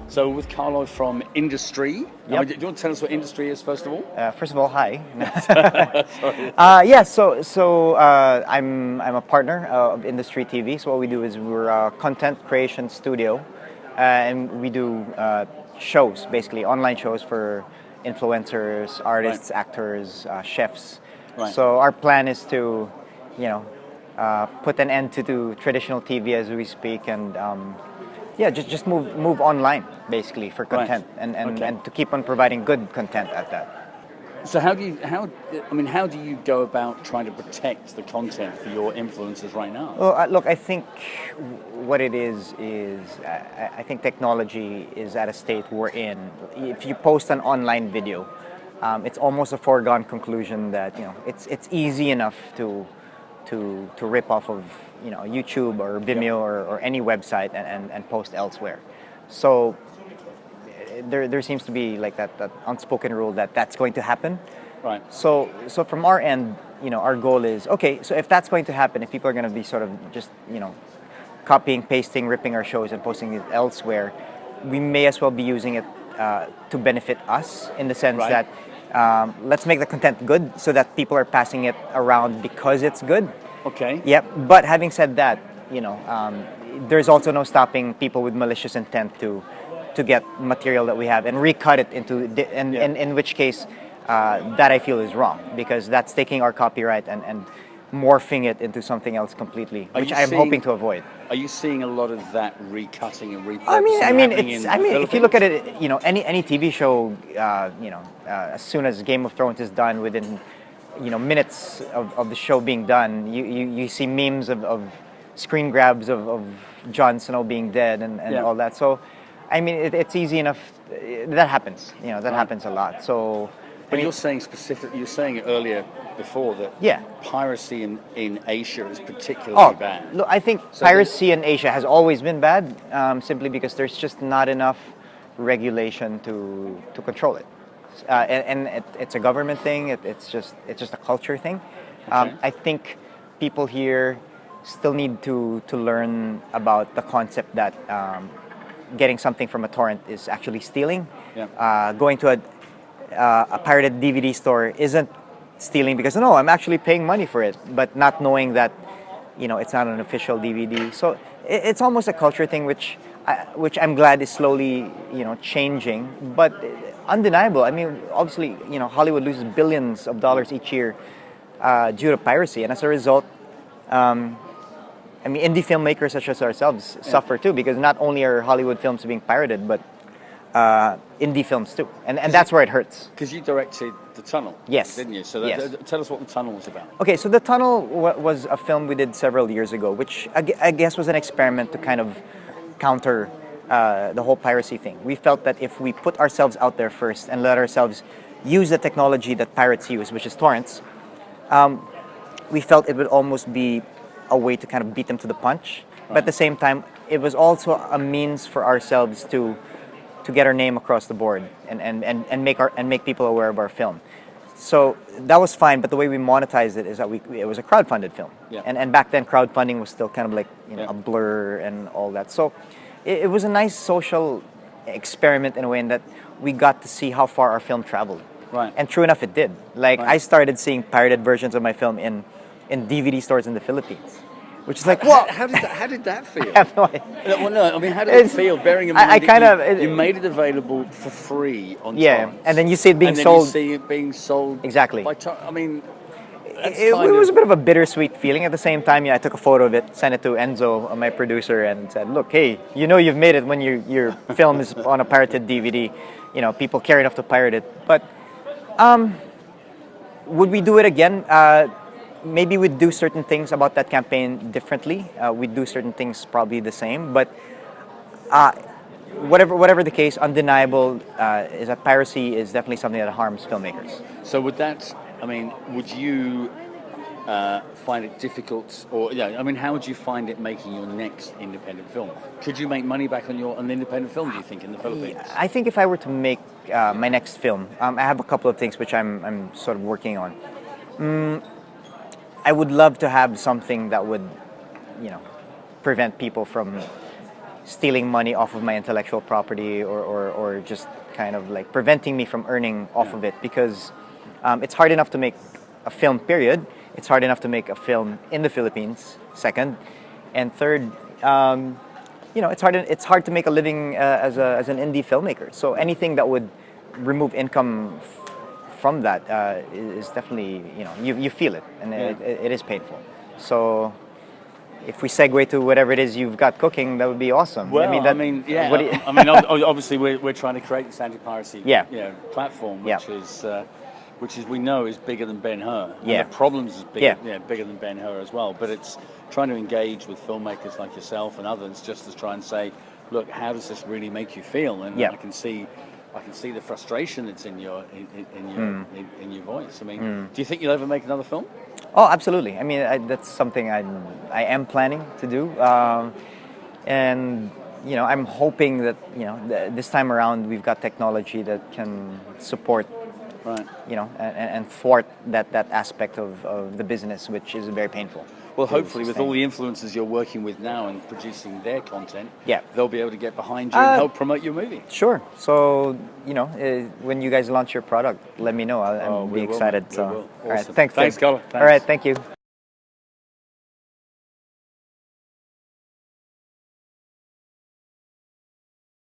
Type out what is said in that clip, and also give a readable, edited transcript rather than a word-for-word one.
So with Carlo from Industree. Yep. Do you want to tell us what Industree is first of all? First of all, hi. Sorry. I'm a partner of Industree TV. So what we do is we're a content creation studio, and we do shows, basically online shows for influencers, artists, actors, chefs. Right. So our plan is to, put an end to traditional TV as we speak, and just move online basically for content, and to keep on providing good content at that. So how do you go about trying to protect the content for your influencers right now? Well, look, I think what it is I think technology is at a state we're in. If you post an online video, it's almost a foregone conclusion that it's easy enough to rip off of YouTube or Vimeo or any website and post elsewhere. So there seems to be like that unspoken rule that's going to happen. Right. So from our end, our goal is, okay, so if that's going to happen, if people are going to be sort of just copying, pasting, ripping our shows and posting it elsewhere, we may as well be using it to benefit us, in the sense that let's make the content good so that people are passing it around because it's good. Okay. Yep. But having said that, there's also no stopping people with malicious intent to get material that we have and recut it in which case that I feel is wrong, because that's taking our copyright and morphing it into something else completely, which I'm hoping to avoid. Are you seeing a lot of that recutting and repurposing? If you look at it, any TV show, as soon as Game of Thrones is done, within minutes of the show being done, you see memes of screen grabs of Jon Snow being dead and all that. So, it's easy enough. That happens. That happens a lot. So, but you're saying earlier before that piracy in Asia is particularly bad. Look, I think piracy in Asia has always been bad, simply because there's just not enough regulation to control it. It's a government thing. It's just a culture thing. I think people here still need to learn about the concept that getting something from a torrent is actually stealing. Yeah. Going to a pirated DVD store isn't stealing, because I'm actually paying money for it, but not knowing that it's not an official DVD. So it's almost a culture thing, which I'm glad is slowly changing, but undeniable. Obviously, Hollywood loses billions of dollars each year due to piracy, and as a result, indie filmmakers such as ourselves suffer too, because not only are Hollywood films being pirated, but indie films too, and that's where it hurts. Because you directed The Tunnel, yes, didn't you? So tell us what The Tunnel was about. Okay, so The Tunnel was a film we did several years ago, which I guess was an experiment to kind of counter the whole piracy thing. We felt that if we put ourselves out there first and let ourselves use the technology that pirates use, which is torrents, we felt it would almost be a way to kind of beat them to the punch. But at the same time, it was also a means for ourselves to get our name across the board and make people aware of our film. So that was fine, but the way we monetized it is that it was a crowdfunded film. Yeah. And back then crowdfunding was still kind of like a blur and all that. So it was a nice social experiment in a way, in that we got to see how far our film traveled. Right. And true enough, it did. I started seeing pirated versions of my film in DVD stores in the Philippines, which is like, what? How did that feel? I have no idea. Well, no, how did it feel? Bearing in mind you made it available for free on torrents, and then you see it being and then sold. You see it being sold Exactly. It was a bit of a bittersweet feeling. At the same time, I took a photo of it, sent it to Enzo, my producer, and said, look, hey, you've made it when your film is on a pirated DVD. People care enough to pirate it. But would we do it again? Maybe we'd do certain things about that campaign differently. We'd do certain things probably the same. But whatever the case, undeniable is that piracy is definitely something that harms filmmakers. So would you find it difficult, how would you find it making your next independent film? Could you make money back on an independent film, do you think, in the Philippines? I think if I were to make my next film, I have a couple of things which I'm sort of working on. I would love to have something that would, prevent people from stealing money off of my intellectual property, or just kind of like preventing me from earning off of it, because it's hard enough to make a film, period. It's hard enough to make a film in the Philippines, second. And third, it's hard to make a living as an indie filmmaker. So anything that would remove income from that is definitely, you feel it, and it is painful. So if we segue to whatever it is you've got cooking, that would be awesome. Well, obviously we're trying to create this anti-piracy platform, which is we know is bigger than Ben-Hur. And the problems is bigger than Ben-Hur as well. But it's trying to engage with filmmakers like yourself and others, just to try and say, look, how does this really make you feel? And I can see the frustration that's in your voice. I mean, do you think you'll ever make another film? Oh, absolutely. I mean, that's something I am planning to do, and I'm hoping that this time around we've got technology that can support, and thwart that aspect of the business, which is very painful. Well, hopefully, with all the influencers you're working with now and producing their content, they'll be able to get behind you and help promote your movie. Sure. So, when you guys launch your product, let me know. I'll be excited. Awesome. All right. Thanks, Carlo. Thanks. All right. Thank you.